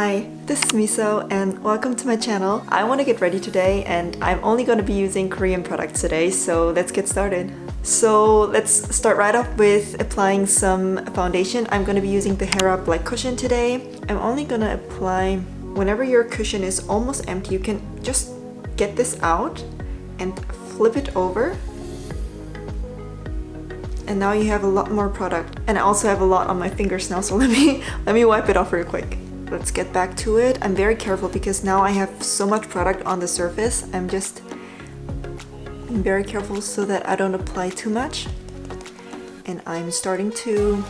Hi, this is Miso and welcome to my channel. I want to get ready today and I'm only going to be using Korean products today, so let's get started. So let's start right off with applying some foundation. I'm going to be using the Hera Black Cushion today. I'm only going to apply whenever your cushion is almost empty. You can just get this out and flip it over. And now you have a lot more product. And I also have a lot on my fingers now, so let me wipe it off real quick. Let's get back to it. I'm very careful because now I have so much product on the surface. I'm very careful so that I don't apply too much. And I'm starting to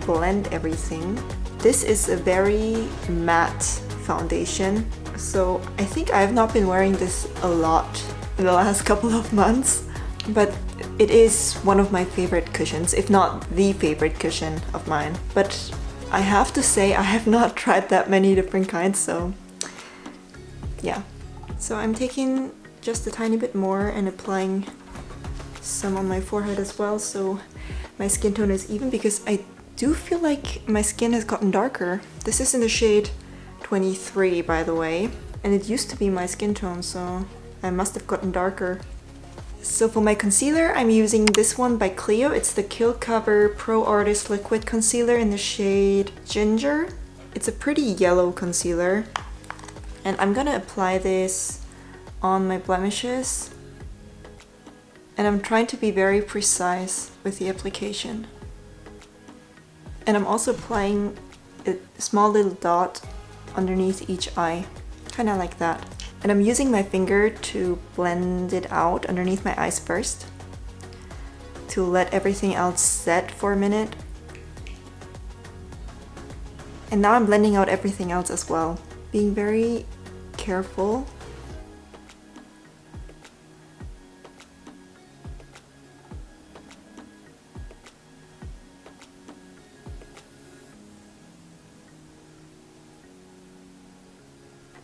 blend everything. This is a very matte foundation. So I think I have not been wearing this a lot in the last couple of months, but it is one of my favorite cushions, if not the favorite cushion of mine. But I have to say I have not tried that many different kinds, so yeah. So I'm taking just a tiny bit more and applying some on my forehead as well, so my skin tone is even, because I do feel like my skin has gotten darker. This is in the shade 23, by the way, and it used to be my skin tone, so I must have gotten darker. So for my concealer, I'm using this one by Clio. It's the Kill Cover Pro Artist Liquid Concealer in the shade Ginger. It's a pretty yellow concealer. And I'm gonna apply this on my blemishes. And I'm trying to be very precise with the application. And I'm also applying a small little dot underneath each eye, kind of like that. And I'm using my finger to blend it out underneath my eyes first, to let everything else set for a minute. And now I'm blending out everything else as well, being very careful.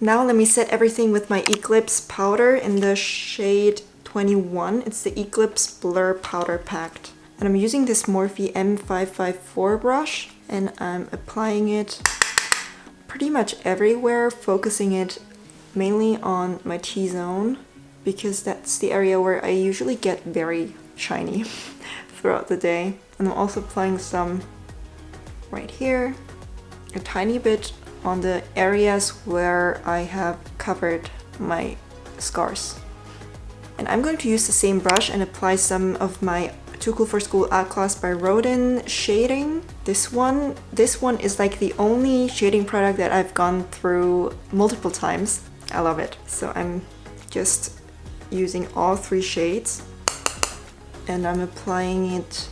Now let me set everything with my Eglips powder in the shade 21. It's the Eglips Blur Powder Pact. And I'm using this Morphe M554 brush and I'm applying it pretty much everywhere, focusing it mainly on my T-zone because that's the area where I usually get very shiny throughout the day. And I'm also applying some right here, a tiny bit on the areas where I have covered my scars. And I'm going to use the same brush and apply some of my Too Cool for School Artclass by Rodin shading. This one is like the only shading product that I've gone through multiple times. I love it. So I'm just using all three shades and I'm applying it.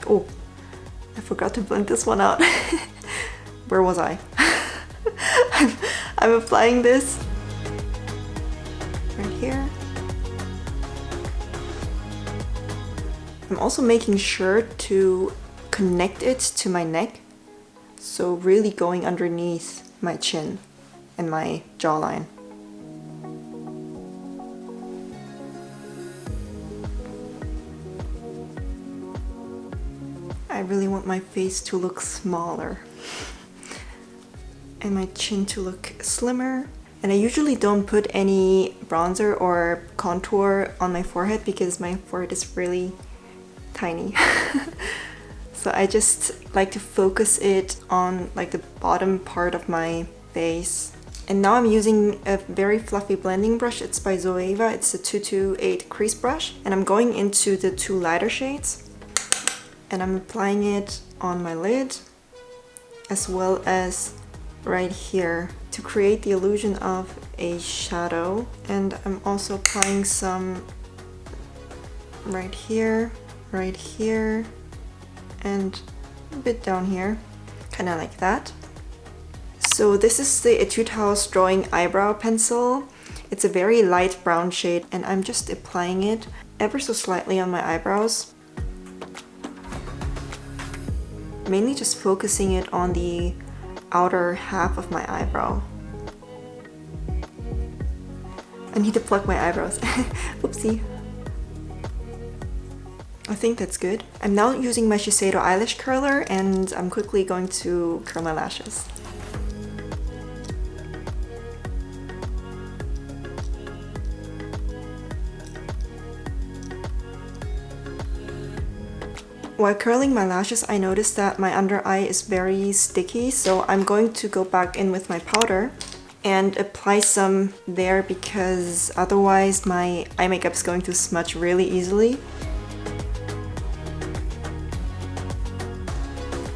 Oh, I forgot to blend this one out. Where was I? I'm applying this right here. I'm also making sure to connect it to my neck, so really going underneath my chin and my jawline. I really want my face to look smaller and my chin to look slimmer. And I usually don't put any bronzer or contour on my forehead because my forehead is really tiny. So I just like to focus it on like the bottom part of my face. And now I'm using a very fluffy blending brush. It's by Zoeva. It's a 228 crease brush. And I'm going into the two lighter shades. And I'm applying it on my lid as well as right here to create the illusion of a shadow. And I'm also applying some right here, and a bit down here, kind of like that. So this is the Etude House Drawing Eyebrow Pencil. It's a very light brown shade and I'm just applying it ever so slightly on my eyebrows. Mainly just focusing it on the outer half of my eyebrow. I need to pluck my eyebrows. Oopsie. I think that's good. I'm now using my Shiseido eyelash curler and I'm quickly going to curl my lashes. While curling my lashes, I noticed that my under eye is very sticky, so I'm going to go back in with my powder and apply some there because otherwise my eye makeup is going to smudge really easily.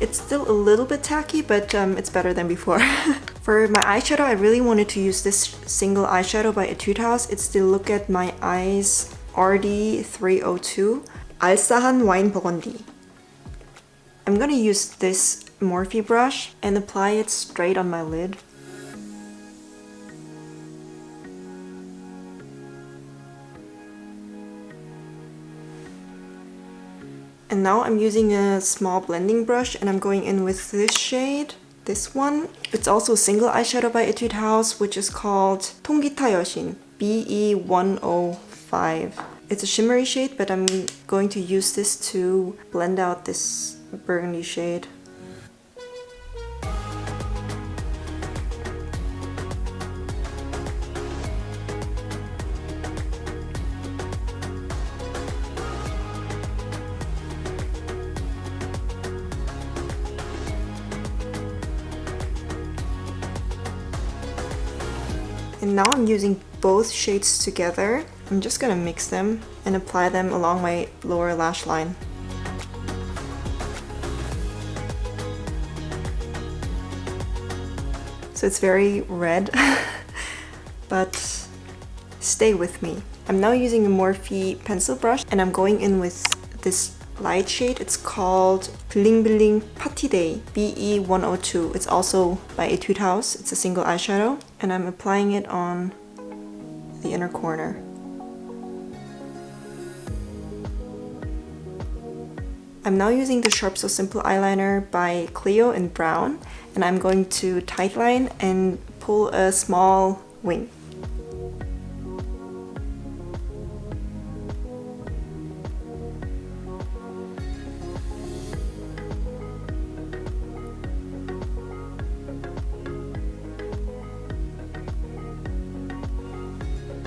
It's still a little bit tacky, but it's better than before. For my eyeshadow, I really wanted to use this single eyeshadow by Etude House. It's the Look at My Eyes RD302 알싸한 와인버건디. I'm gonna use this Morphe brush and apply it straight on my lid. And now I'm using a small blending brush and I'm going in with this shade, this one. It's also a single eyeshadow by Etude House, which is called 통기타여신 BE105. It's a shimmery shade, but I'm going to use this to blend out this burgundy shade. And now I'm using both shades together. I'm just gonna mix them and apply them along my lower lash line. So it's very red, but stay with me. I'm now using a Morphe pencil brush and I'm going in with this light shade. It's called Bling Bling Party Day BE102. It's also by Etude House. It's a single eyeshadow and I'm applying it on the inner corner. I'm now using the Sharp So Simple eyeliner by Clio in brown and I'm going to tightline and pull a small wing.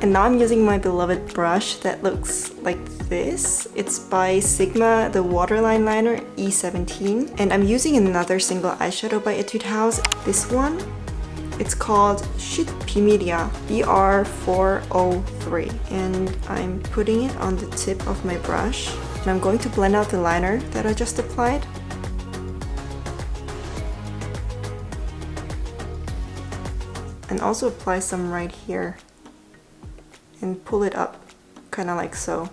And now I'm using my beloved brush that looks like this. It's by Sigma, the Waterline Liner E17. And I'm using another single eyeshadow by Etude House. This one, it's called Shit Pimiria BR403. And I'm putting it on the tip of my brush. And I'm going to blend out the liner that I just applied. And also apply some right here. And pull it up, kind of like so.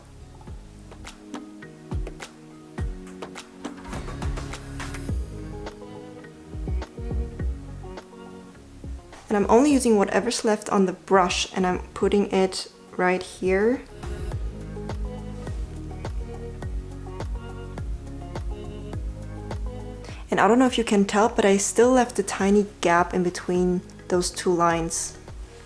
And I'm only using whatever's left on the brush and I'm putting it right here. And I don't know if you can tell, but I still left a tiny gap in between those two lines.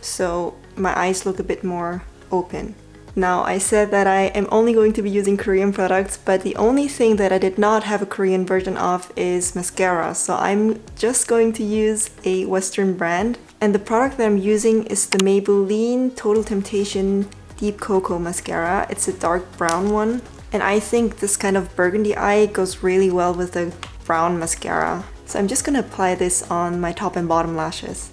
So my eyes look a bit more open. Now, I said that I am only going to be using Korean products, but the only thing that I did not have a Korean version of is mascara. So I'm just going to use a Western brand. And the product that I'm using is the Maybelline Total Temptation Deep Cocoa Mascara. It's a dark brown one. And I think this kind of burgundy eye goes really well with the brown mascara. So I'm just gonna apply this on my top and bottom lashes.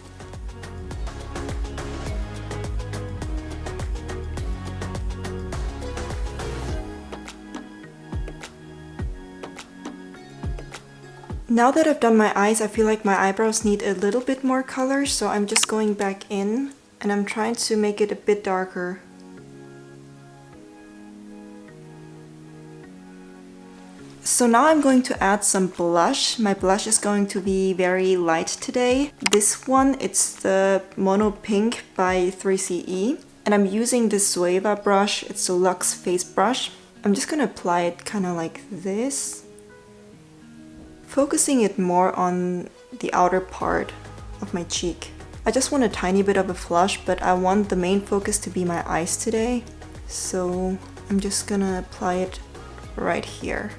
Now that I've done my eyes, I feel like my eyebrows need a little bit more color, so I'm just going back in and I'm trying to make it a bit darker. So now I'm going to add some blush. My blush is going to be very light today. This one, it's the Mono Pink by 3CE. And I'm using this Zoeva brush. It's a Luxe Face brush. I'm just gonna apply it kind of like this. Focusing it more on the outer part of my cheek. I just want a tiny bit of a flush, but I want the main focus to be my eyes today. So I'm just gonna apply it right here.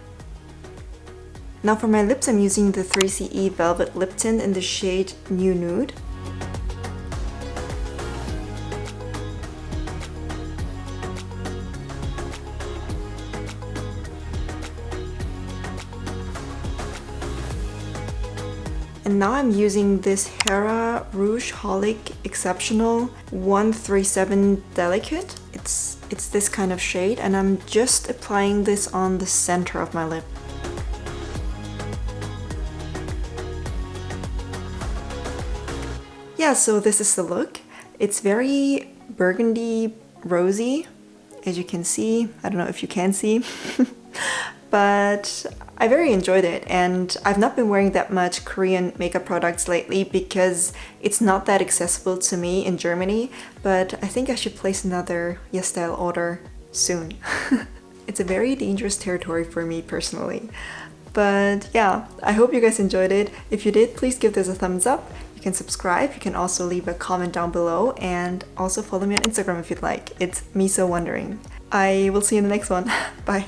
Now for my lips, I'm using the 3CE Velvet Lip Tint in the shade New Nude. And now I'm using this Hera Rouge Holic Exceptional 137 Delicate. It's this kind of shade, and I'm just applying this on the center of my lip. Yeah, so this is the look. It's very burgundy rosy, as you can see. I don't know if you can see, but I very enjoyed it, and I've not been wearing that much Korean makeup products lately because it's not that accessible to me in Germany, but I think I should place another YesStyle order soon. It's a very dangerous territory for me personally. But yeah, I hope you guys enjoyed it. If you did, please give this a thumbs up. You can subscribe, you can also leave a comment down below, and also follow me on Instagram if you'd like. It's misowondering. I will see you in the next one. Bye.